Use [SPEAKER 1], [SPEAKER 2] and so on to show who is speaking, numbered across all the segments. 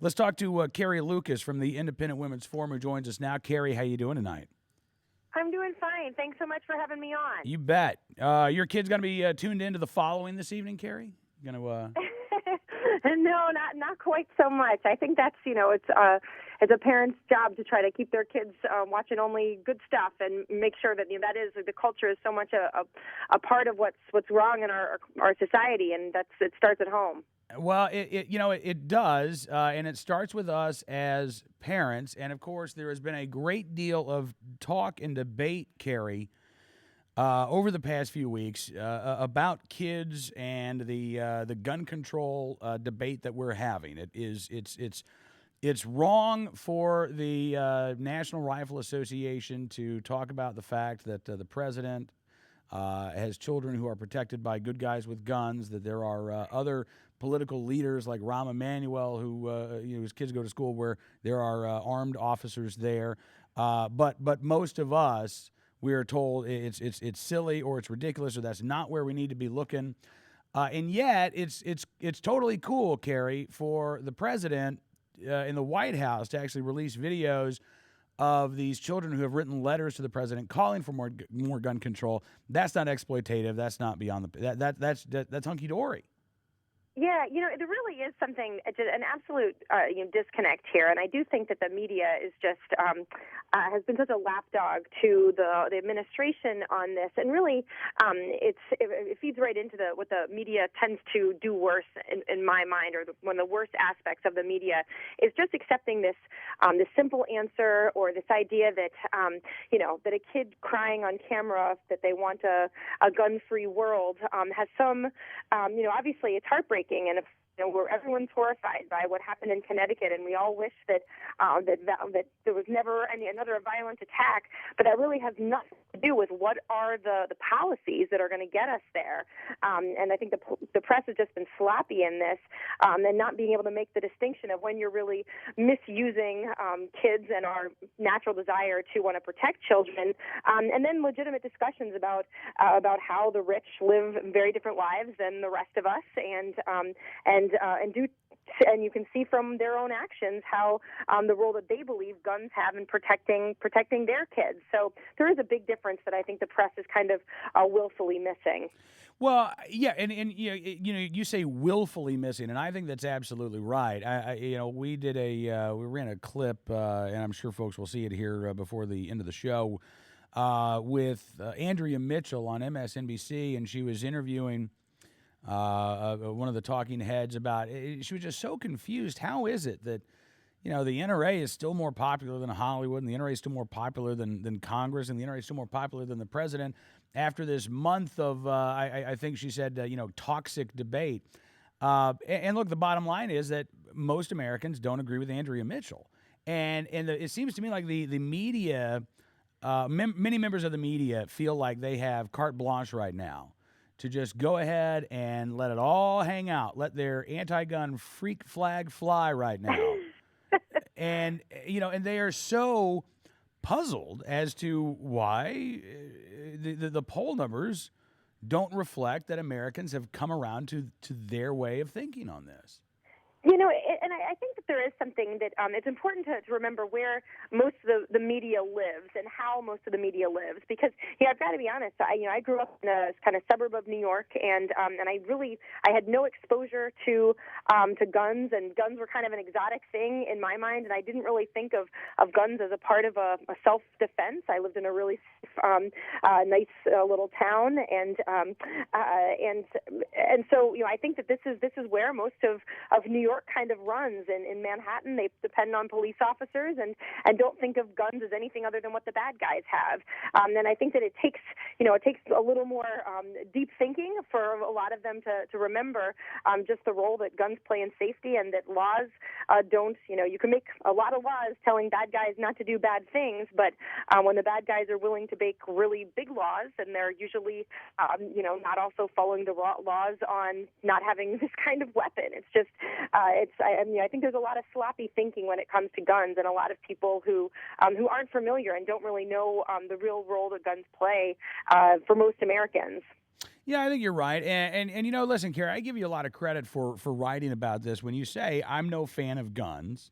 [SPEAKER 1] Let's talk to Carrie Lucas from the Independent Women's Forum, who joins us now. Carrie, how you doing tonight?
[SPEAKER 2] I'm doing fine. Thanks so much for having me on.
[SPEAKER 1] You bet. Your kid's going to be tuned into the following this evening, Carrie? Going to.
[SPEAKER 2] No, not quite so much. I think that's it's a parent's job to try to keep their kids watching only good stuff and make sure that that is the culture is so much a part of what's wrong in our society, and it starts at home.
[SPEAKER 1] Well, it does, and it starts with us as parents. And of course, there has been a great deal of talk and debate, Carrie, over the past few weeks about kids and the gun control debate that we're having. It's wrong for the National Rifle Association to talk about the fact that the president has children who are protected by good guys with guns. That there are other political leaders like Rahm Emanuel whose kids go to school where there are armed officers there. But most of us, we are told it's silly or it's ridiculous or that's not where we need to be looking. And yet it's totally cool, Carrie, for the president in the White House to actually release videos of these children who have written letters to the president calling for more gun control. That's not exploitative. That's not beyond that's hunky dory.
[SPEAKER 2] Yeah, there really is something, an absolute disconnect here, and I do think that the media is just has been such a lapdog to the administration on this, and really, it feeds right into what the media tends to do worse in my mind, or one of the worst aspects of the media is just accepting this simple answer or this idea that that a kid crying on camera that they want a gun-free world has some obviously it's heartbreaking. And if where everyone's horrified by what happened in Connecticut, and we all wish that that there was never another violent attack. But that really has nothing to do with what are the policies that are going to get us there. And I think the press has just been sloppy in this, and not being able to make the distinction of when you're really misusing kids and our natural desire to want to protect children, and then legitimate discussions about how the rich live very different lives than the rest of us, and you can see from their own actions how the role that they believe guns have in protecting their kids. So there is a big difference that I think the press is kind of willfully missing.
[SPEAKER 1] Well, yeah, and you say willfully missing, and I think that's absolutely right. We did we ran a clip, and I'm sure folks will see it here before the end of the show, with Andrea Mitchell on MSNBC, and she was interviewing one of the talking heads about she was just so confused. How is it that the NRA is still more popular than Hollywood, and the NRA is still more popular than Congress, and the NRA is still more popular than the president after this month of I think she said toxic debate. And look, the bottom line is that most Americans don't agree with Andrea Mitchell, and it seems to me like the media, many members of the media feel like they have carte blanche right now to just go ahead and let it all hang out, let their anti-gun freak flag fly right now. And and they are so puzzled as to why the poll numbers don't reflect that Americans have come around to their way of thinking on this.
[SPEAKER 2] And I think that there is something that it's important to remember where most of the media lives and how most of the media lives. Because, I've got to be honest, I grew up in a kind of suburb of New York, and I had no exposure to guns, and guns were kind of an exotic thing in my mind, and I didn't really think of guns as a part of a self-defense. I lived in a really nice little town, and so I think that this is where most of New York kind of runs. In Manhattan, they depend on police officers and don't think of guns as anything other than what the bad guys have. And I think that it takes a little more deep thinking for a lot of them to remember just the role that guns play in safety, and that laws don't. You can make a lot of laws telling bad guys not to do bad things, but when the bad guys are willing to make really big laws, and they're usually not also following the laws on not having this kind of weapon. It's just I think there's a lot of sloppy thinking when it comes to guns, and a lot of people who aren't familiar and don't really know the real role that guns play for most Americans.
[SPEAKER 1] Yeah, I think you're right. And listen, Carrie, I give you a lot of credit for writing about this when you say I'm no fan of guns.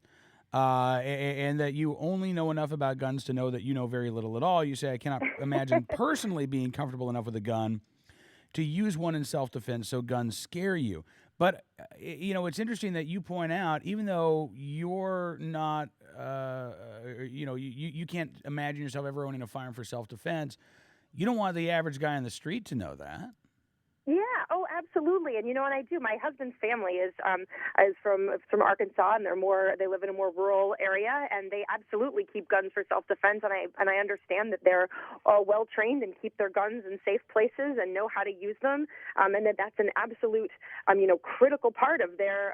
[SPEAKER 1] And that you only know enough about guns to know that you know very little at all. You say, I cannot imagine personally being comfortable enough with a gun to use one in self defense, so guns scare you. But, it's interesting that you point out, even though you're not, you can't imagine yourself ever owning a firearm for self defense, you don't want the average guy on the street to know that.
[SPEAKER 2] Yeah. Oh, absolutely. And and I do. My husband's family is from Arkansas, and they live in a more rural area, and they absolutely keep guns for self defense. And I understand that they're all well trained and keep their guns in safe places and know how to use them, and that's an absolute critical part of their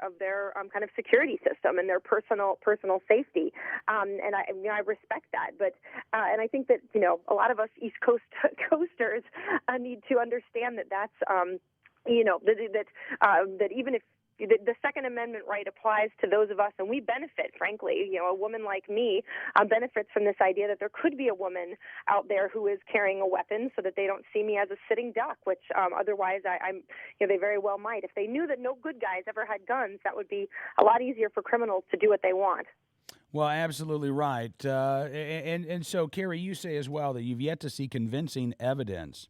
[SPEAKER 2] kind of security system and their personal safety. And I respect that, but and I think that a lot of us East Coast coasters need to understand that that's that even if the Second Amendment right applies to those of us, and we benefit, frankly. A woman like me benefits from this idea that there could be a woman out there who is carrying a weapon, so that they don't see me as a sitting duck, which otherwise they very well might. If they knew that no good guys ever had guns, that would be a lot easier for criminals to do what they want.
[SPEAKER 1] Well, absolutely right. And so, Carrie, you say as well that you've yet to see convincing evidence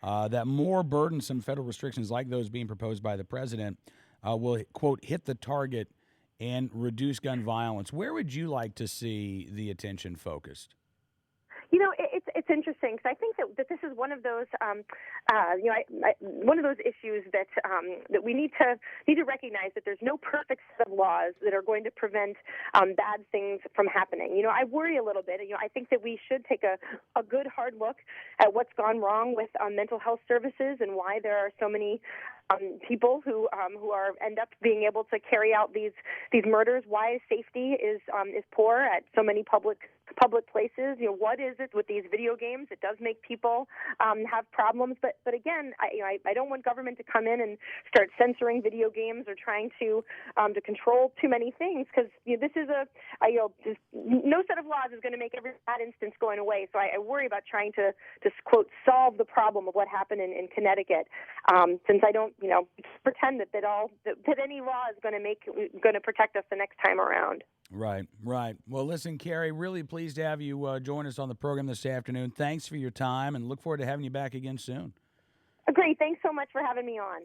[SPEAKER 1] that more burdensome federal restrictions like those being proposed by the president will, quote, hit the target and reduce gun violence. Where would you like to see the attention focused?
[SPEAKER 2] It's interesting because I think that this is one of those one of those issues that we need to recognize that there's no perfect set of laws that are going to prevent bad things from happening. I worry a little bit. I think that we should take a good hard look at what's gone wrong with mental health services and why there are so many people who end up being able to carry out these murders. Why safety is poor at so many public places. What is it with these video games? It does make people have problems, but again, I don't want government to come in and start censoring video games or trying to control too many things, because this is just no set of laws is going to make every bad instance going away. So I worry about trying to quote solve the problem of what happened in Connecticut, since I don't pretend that any law is going to protect us the next time around.
[SPEAKER 1] Right. Well, listen, Carrie, really pleased to have you join us on the program this afternoon. Thanks for your time, and look forward to having you back again soon.
[SPEAKER 2] Great. Thanks so much for having me on.